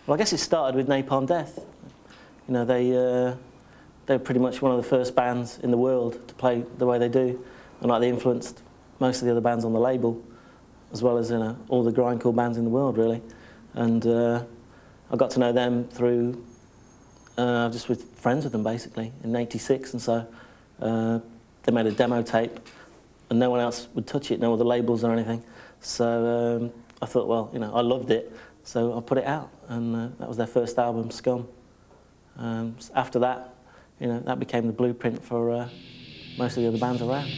Well, I guess it started with Napalm Death. You know, they were pretty much one of the first bands in the world to play the way they do, and like they influenced most of the other bands on the label, as well as all the grindcore bands in the world, really. And I got to know them through just with friends with them, basically, in '86, and so they made a demo tape, and no one else would touch it, no other labels or anything. So I thought, well, you know, I loved it, so I put it out, and that was their first album, Scum. After that, you know, that became the blueprint for most of the other bands around.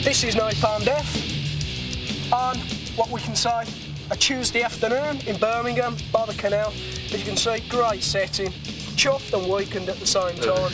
This is Napalm Death on what we can say a Tuesday afternoon in Birmingham by the canal. As you can see, great setting, chuffed and weakened at the same time.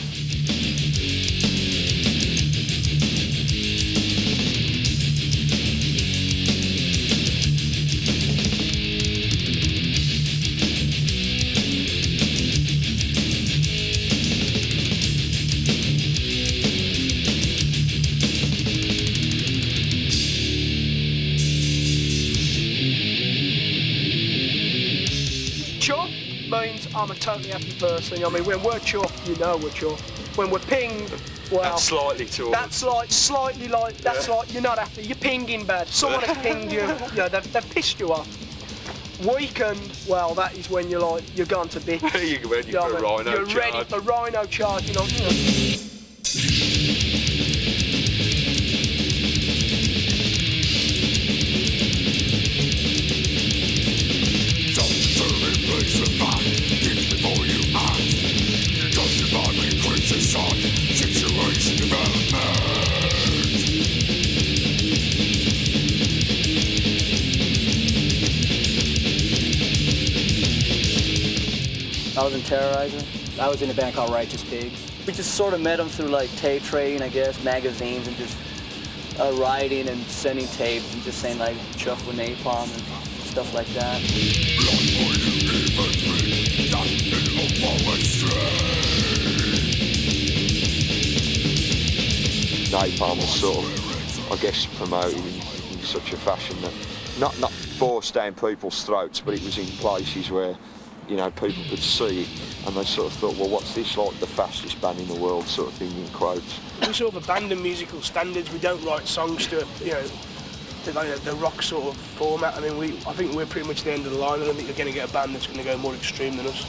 Means I'm a totally happy person. I mean, when we're chuffed, you know we're chuffed. When we're pinged, well, that's slightly too. That's like slightly like that's like you're not happy. You're pinging bad. Someone has pinged you. You know, they've pissed you off. Weakened, well, that is when you're like you're gone to bits. You're ready for a rhino charge. You're ready for rhino charge. You know. I was in Terrorizer. I was in a band called Righteous Pigs. We just sort of met them through like tape trading, I guess, magazines, and just writing and sending tapes and just saying like chuff with napalm and stuff like that. Napalm was sort of, I guess, promoted in such a fashion that not forced down people's throats, but it was in places where, you know, people could see it, and they sort of thought, well, what's this, like the fastest band in the world, sort of thing, in quotes. We sort of abandon musical standards. We don't write songs to, you know, the rock sort of format. I mean, I think we're pretty much the end of the line. I don't think you're going to get a band that's going to go more extreme than us.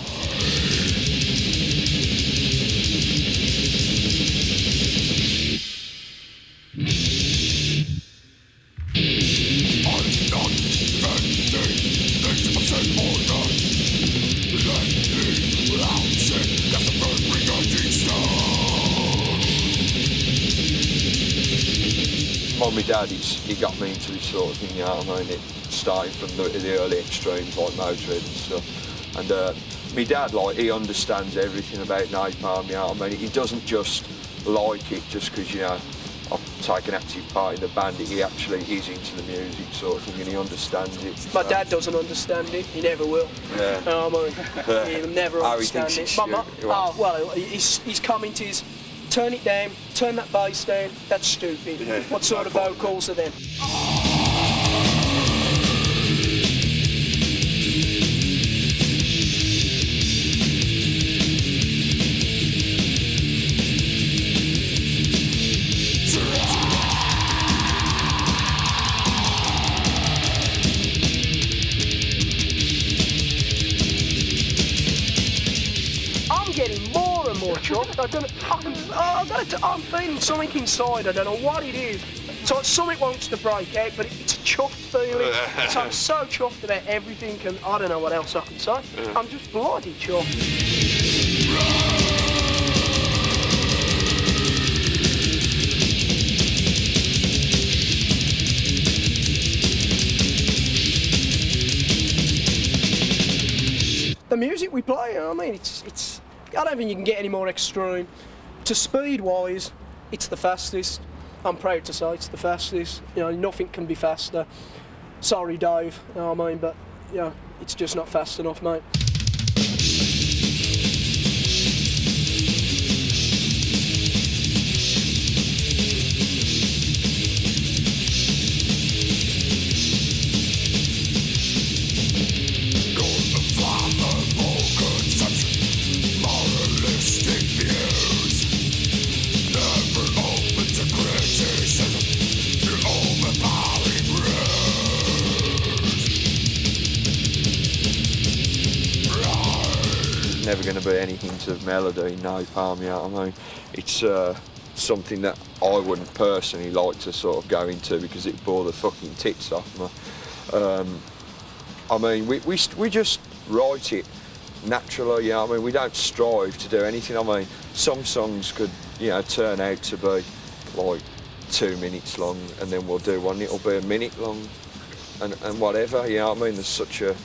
My dad, he got me into this sort of thing, you know what I mean? It started from the early extremes like Motorhead and stuff. And my dad, like, he understands everything about napalm, you know what I mean? He doesn't just like it just because, you know, I take an active part in the band. He actually is into the music sort of thing, and he understands it. My dad doesn't understand it. He never will. Yeah. He'll never understand it. Well, his comment is, turn it down, turn that bass down, that's stupid. Yeah, what sort of vocals are them? I'm getting more and more chuffed. I'm feeling something inside. I don't know what it is. So something wants to break out, but it's a chuffed feeling. So I'm so chuffed about everything, and I don't know what else I can say. I'm just bloody chuffed. The music we play, I mean, it's. I don't think you can get any more extreme. To speed-wise, it's the fastest. I'm proud to say it's the fastest. You know, nothing can be faster. Sorry, Dave. You know what I mean, but you know, it's just not fast enough, mate. there's never going to be any hint of melody in Napalm, you know what I mean? It's something that I wouldn't personally like to sort of go into because it bore the fucking tits off me. I mean, we just write it naturally, you know what I mean? We don't strive to do anything. I mean, some songs could, you know, turn out to be like 2 minutes long, and then we'll do one, it'll be a minute long, and whatever, you know what I mean? There's such a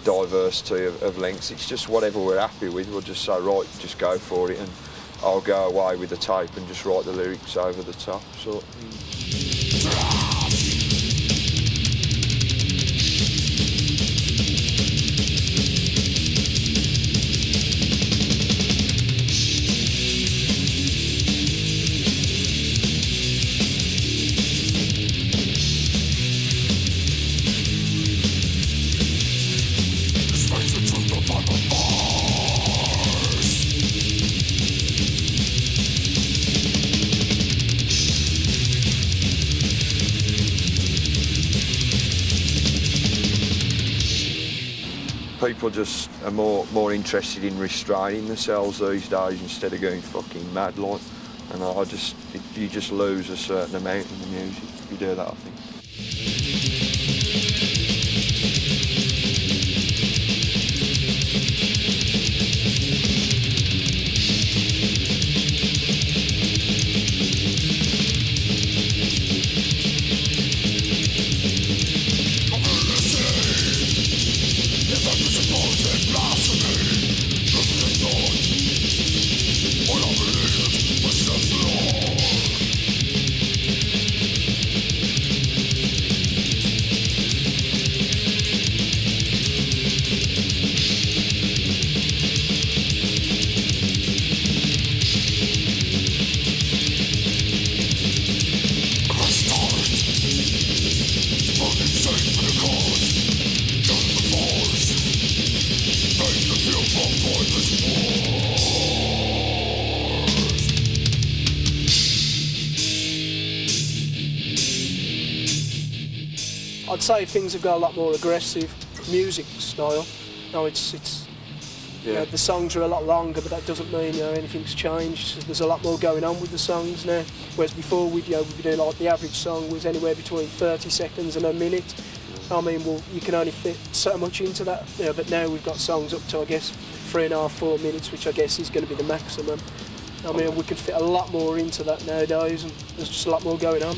diversity of lengths. It's just whatever we're happy with, we'll just say, right, just go for it, and I'll go away with the tape and just write the lyrics over the top, sort of thing. People just are more interested in restraining themselves these days instead of going fucking mad like. And you just lose a certain amount in the music if you do that, I think. I'd say things have got a lot more aggressive music style. No, it's you know, the songs are a lot longer, but that doesn't mean, you know, anything's changed. There's a lot more going on with the songs now. Whereas before we'd be doing, like, the average song was anywhere between 30 seconds and a minute. I mean, well, you can only fit so much into that. You know, but now we've got songs up to, I guess, 3.5, 4 minutes, which I guess is going to be the maximum. I mean, we can fit a lot more into that nowadays, and there's just a lot more going on.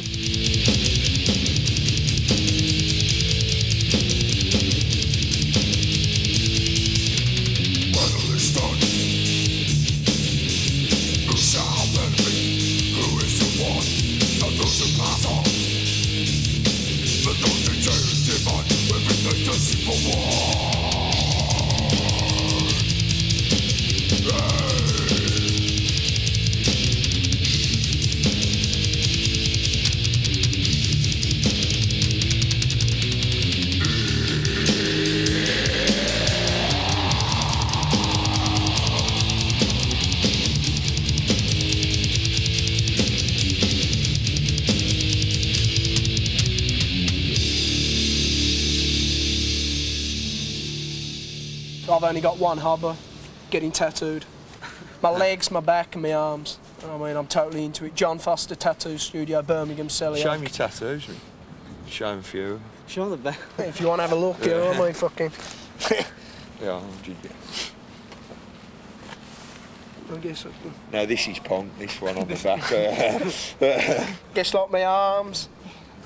I've only got one hobby, getting tattooed. My legs, my back and my arms. I mean, I'm totally into it. John Foster Tattoo Studio, Birmingham, Selly. Show me tattoos, mate. Show them a few. Show them the back. If you want to have a look, you know what I mean, fucking. Yeah, 100, yeah. I guess. No, this is punk, this one on the back. Guess like my arms.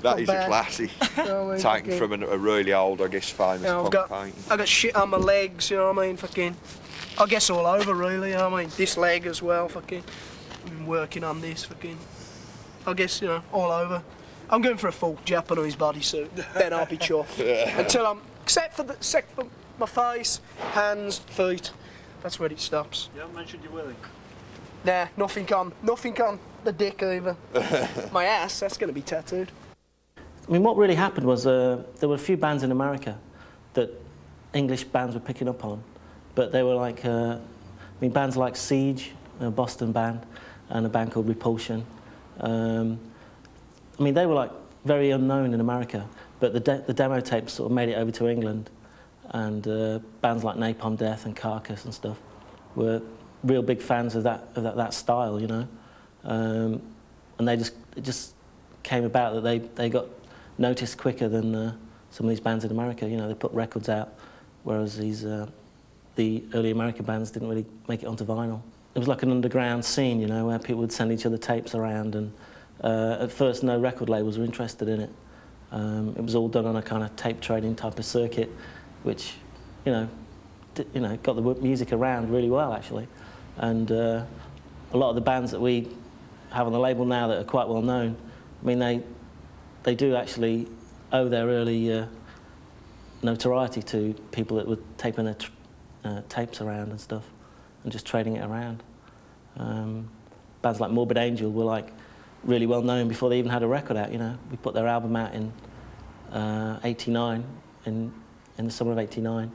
That is a classic. Taken from a really old, I guess, famous punk painting. I've got shit on my legs, you know what I mean, fucking. I guess all over, really, you know what I mean. This leg as well, fucking. I've been working on this, fucking. I guess, you know, all over. I'm going for a full Japanese bodysuit, then I'll be chuffed. Until I'm, except for my face, hands, feet. That's where it stops. You haven't mentioned your willing. Nah, nothing on the dick either. My ass, that's going to be tattooed. I mean, what really happened was there were a few bands in America that English bands were picking up on, but they were like, I mean, bands like Siege, a Boston band, and a band called Repulsion. I mean, they were like very unknown in America, but the demo tapes sort of made it over to England, and bands like Napalm Death and Carcass and stuff. were real big fans of that style, you know. And it just came about that they got noticed quicker than some of these bands in America. You know, they put records out, whereas the early American bands didn't really make it onto vinyl. It was like an underground scene, you know, where people would send each other tapes around, and at first no record labels were interested in it. It was all done on a kind of tape trading type of circuit, which, you know, got the music around really well, actually. And a lot of the bands that we have on the label now that are quite well known, I mean, they do actually owe their early notoriety to people that were taping their tapes around and stuff, and just trading it around. Bands like Morbid Angel were like really well known before they even had a record out. You know, we put their album out in '89, in the summer of '89,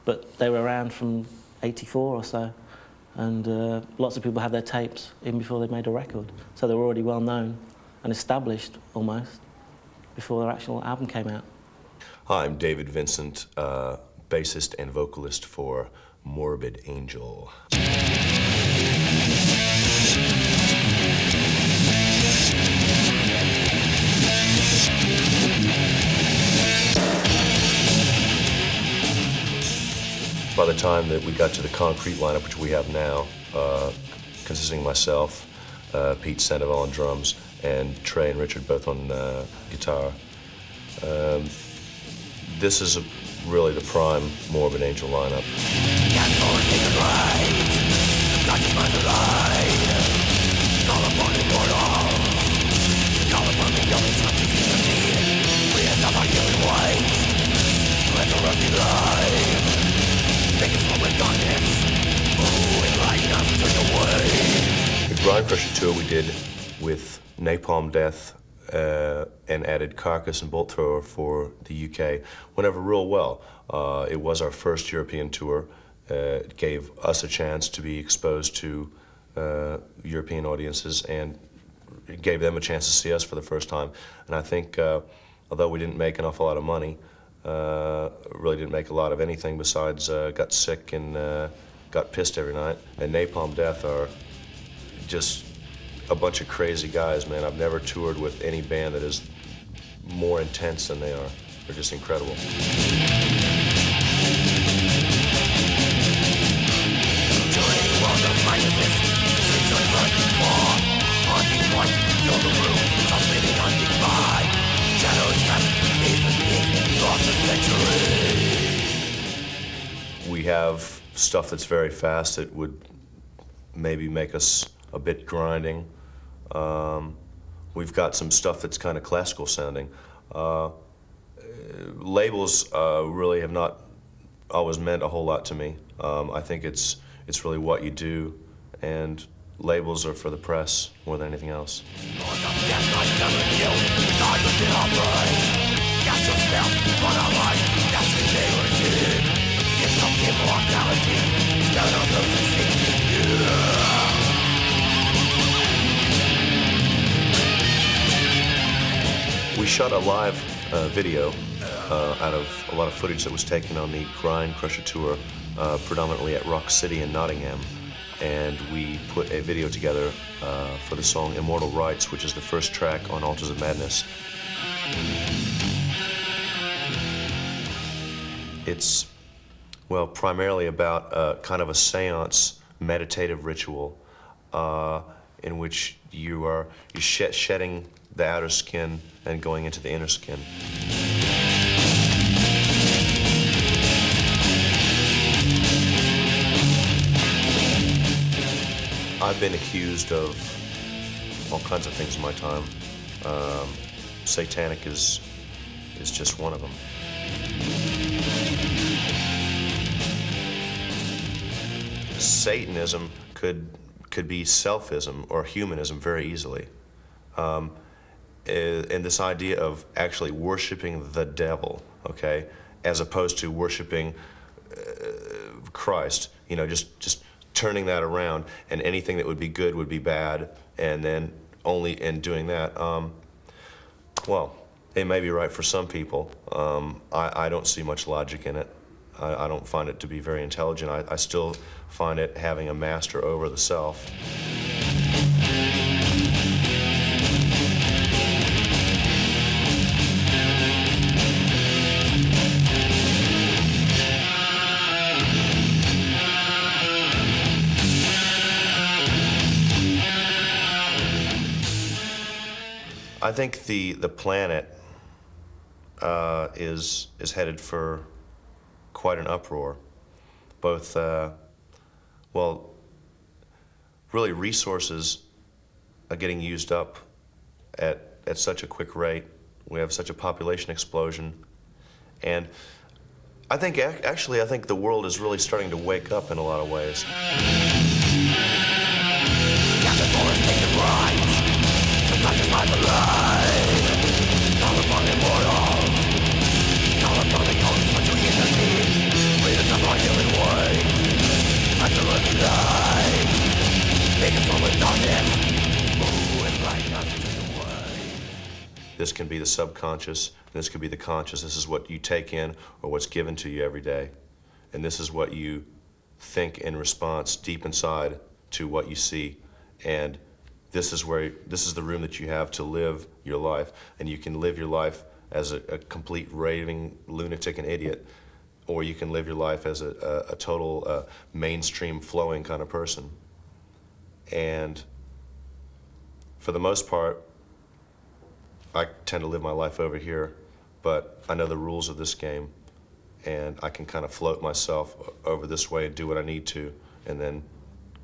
but they were around from '84 or so, and lots of people had their tapes even before they made a record, so they were already well known and established almost before their actual album came out. Hi, I'm David Vincent, bassist and vocalist for Morbid Angel. By the time that we got to the concrete lineup, which we have now, consisting of myself, Pete Sandoval on drums, and Trey and Richard both on guitar, this is really the prime Morbid Angel lineup. The Grindcore tour we did with Napalm Death and added Carcass and Bolt Thrower for the UK went over real well. It was our first European tour. It gave us a chance to be exposed to European audiences, and it gave them a chance to see us for the first time. And I think, although we didn't make an awful lot of money, really didn't make a lot of anything besides got sick and got pissed every night. And Napalm Death are just a bunch of crazy guys, man. I've never toured with any band that is more intense than they are. They're just incredible. We have stuff that's very fast that would maybe make us a bit grinding. We've got some stuff that's kind of classical sounding. Labels really have not always meant a whole lot to me. I think it's really what you do, and labels are for the press more than anything else. We shot a live video out of a lot of footage that was taken on the Grindcore tour, predominantly at Rock City in Nottingham. And we put a video together for the song Immortal Rights, which is the first track on Altars of Madness. It's, well, primarily about kind of a seance meditative ritual in which you're shedding the outer skin and going into the inner skin. I've been accused of all kinds of things in my time. Satanic is just one of them. Satanism could be selfism or humanism very easily. And this idea of actually worshiping the devil, okay, as opposed to worshiping Christ, you know, just turning that around, and anything that would be good would be bad, and then only in doing that, well, it may be right for some people. I don't see much logic in it. I don't find it to be very intelligent. I still find it having a master over the self. I think the planet is headed for quite an uproar. Both, well, really resources are getting used up at such a quick rate. We have such a population explosion. And I think, actually, I think the world is really starting to wake up in a lot of ways. This can be the subconscious, and this could be the conscious. This is what you take in or what's given to you every day. And this is what you think in response deep inside to what you see. And this is the room that you have to live your life. And you can live your life as a complete raving lunatic and idiot, or you can live your life as a total mainstream flowing kind of person. And for the most part, I tend to live my life over here, but I know the rules of this game, and I can kind of float myself over this way and do what I need to, and then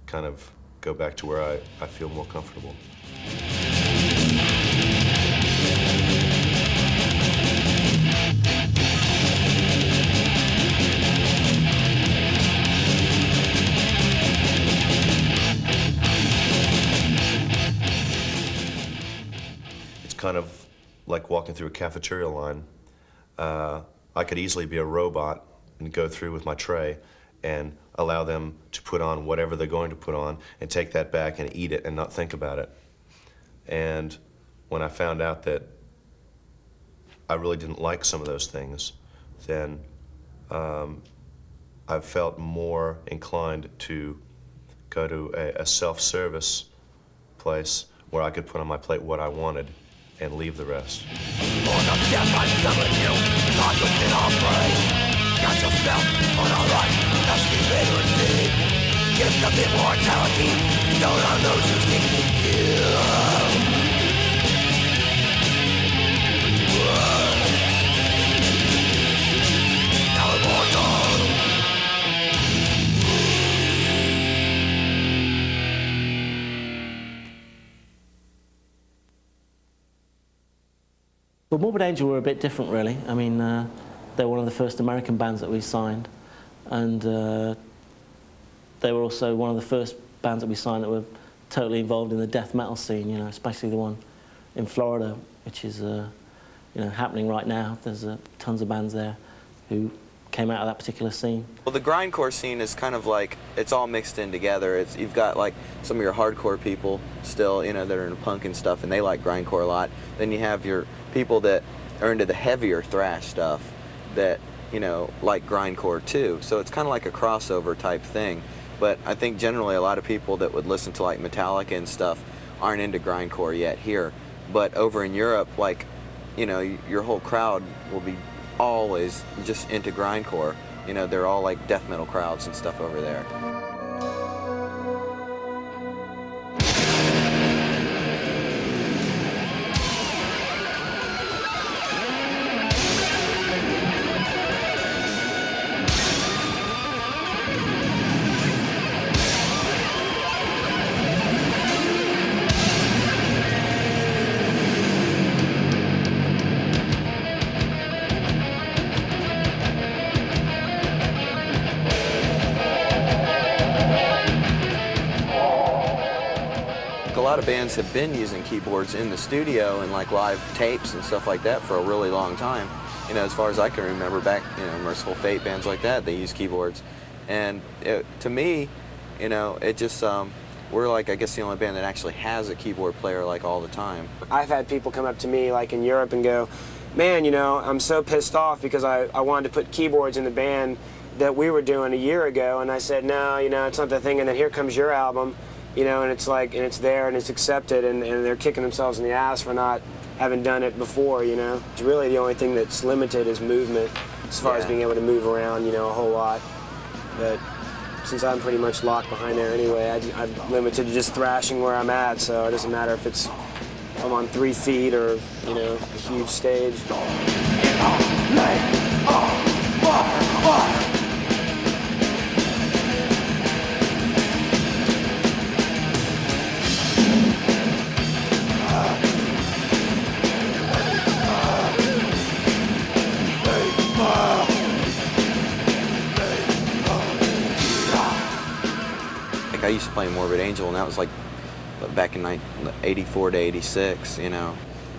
kind of go back to where I feel more comfortable. It's kind of like walking through a cafeteria line. I could easily be a robot and go through with my tray and allow them to put on whatever they're going to put on and take that back and eat it and not think about it. And when I found out that I really didn't like some of those things, then I felt more inclined to go to a self-service place where I could put on my plate what I wanted and leave the rest. Well, Morbid Angel were a bit different, really. I mean, they were one of the first American bands that we signed, and they were also one of the first bands that we signed that were totally involved in the death metal scene, you know, especially the one in Florida, which is, you know, happening right now. There's tons of bands there who came out of that particular scene. Well, the grindcore scene is kind of like, it's all mixed in together. You've got like some of your hardcore people still, you know, that are into punk and stuff, and they like grindcore a lot. Then you have your people that are into the heavier thrash stuff that, you know, like grindcore too. So it's kind of like a crossover type thing. But I think generally a lot of people that would listen to like Metallica and stuff aren't into grindcore yet here. But over in Europe, like, you know, your whole crowd will be always just into grindcore. You know, they're all like death metal crowds and stuff over there. A lot of bands have been using keyboards in the studio and like live tapes and stuff like that for a really long time. You know, as far as I can remember back, you know, Merciful Fate, bands like that, they use keyboards. And to me, you know, it just, we're like, I guess, the only band that actually has a keyboard player like all the time. I've had people come up to me like in Europe and go, man, you know, I'm so pissed off because I wanted to put keyboards in the band that we were doing a year ago, and I said, no, you know, it's not the thing. And then here comes your album, you know, and it's like, and it's there and it's accepted, and they're kicking themselves in the ass for not having done it before, you know. It's really the only thing that's limited is movement, as far as being able to move around, you know, a whole lot. But since I'm pretty much locked behind there anyway, I'm limited to just thrashing where I'm at, so it doesn't matter if I'm on 3 feet or, you know, a huge stage. Like, I used to play Morbid Angel, and that was like back in 84 to 86, you know.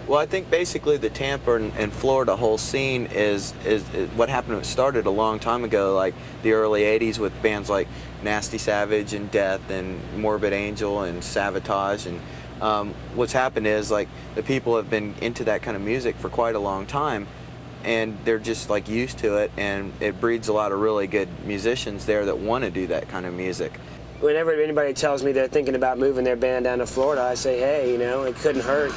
Well, I think basically the Tampa and Florida whole scene is what happened. It started a long time ago, like the early 80s, with bands like Nasty Savage and Death and Morbid Angel and Savatage. And what's happened is, like, the people have been into that kind of music for quite a long time, and they're just like used to it, and it breeds a lot of really good musicians there that want to do that kind of music. Whenever anybody tells me they're thinking about moving their band down to Florida, I say, hey, you know, it couldn't hurt.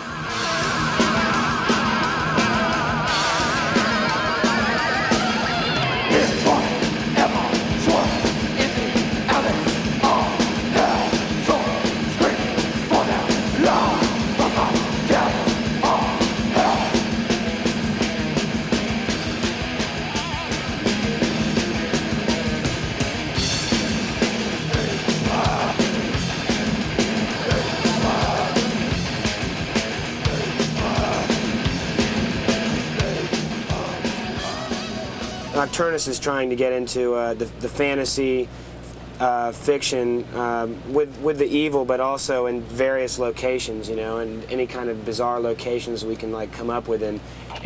Nocturnus is trying to get into the fantasy fiction with the evil, but also in various locations, you know, and any kind of bizarre locations we can like come up with and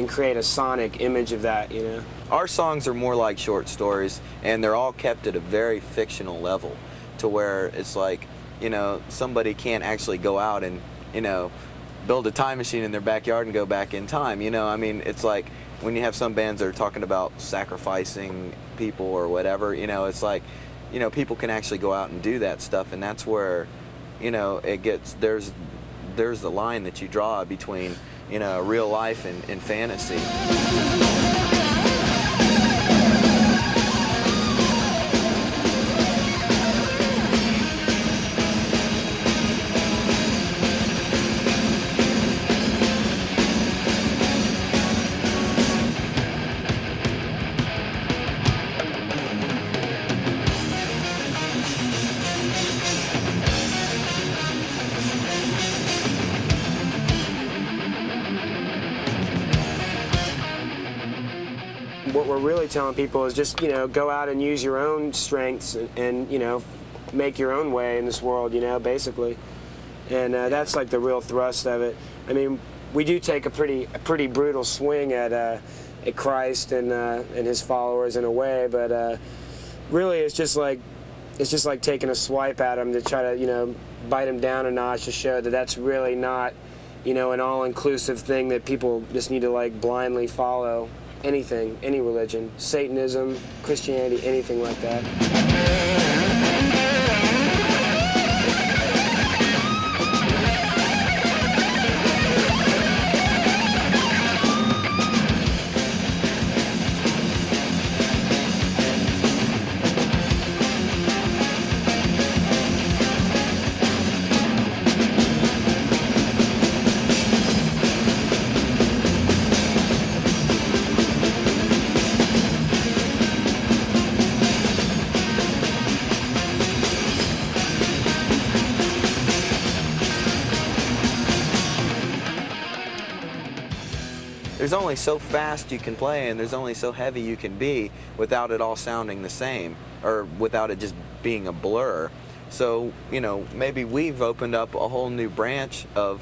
create a sonic image of that, you know. Our songs are more like short stories, and they're all kept at a very fictional level, to where it's like, you know, somebody can't actually go out and, you know, build a time machine in their backyard and go back in time, you know. I mean, it's like when you have some bands that are talking about sacrificing people or whatever, you know, it's like, you know, people can actually go out and do that stuff, and that's where, you know, it gets, there's the line that you draw between, you know, real life and fantasy. What we're really telling people is just, you know, go out and use your own strengths and you know, make your own way in this world, you know, basically. And that's like the real thrust of it. I mean, we do take a pretty brutal swing at Christ and his followers in a way, but really it's just like taking a swipe at them to try to, you know, bite them down a notch to show that that's really not, you know, an all-inclusive thing that people just need to like blindly follow. Anything, any religion, Satanism, Christianity, anything like that. There's only so fast you can play, and there's only so heavy you can be without it all sounding the same, or without it just being a blur. So, you know, maybe we've opened up a whole new branch of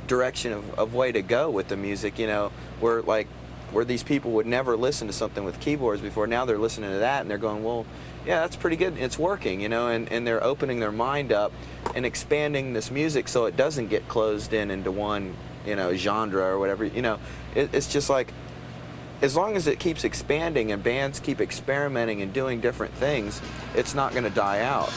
direction of way to go with the music, you know, where these people would never listen to something with keyboards before. Now they're listening to that and they're going, well, yeah, that's pretty good, it's working, you know, and they're opening their mind up and expanding this music so it doesn't get closed in into one, you know, genre or whatever, you know. It's just like, as long as it keeps expanding and bands keep experimenting and doing different things, it's not going to die out.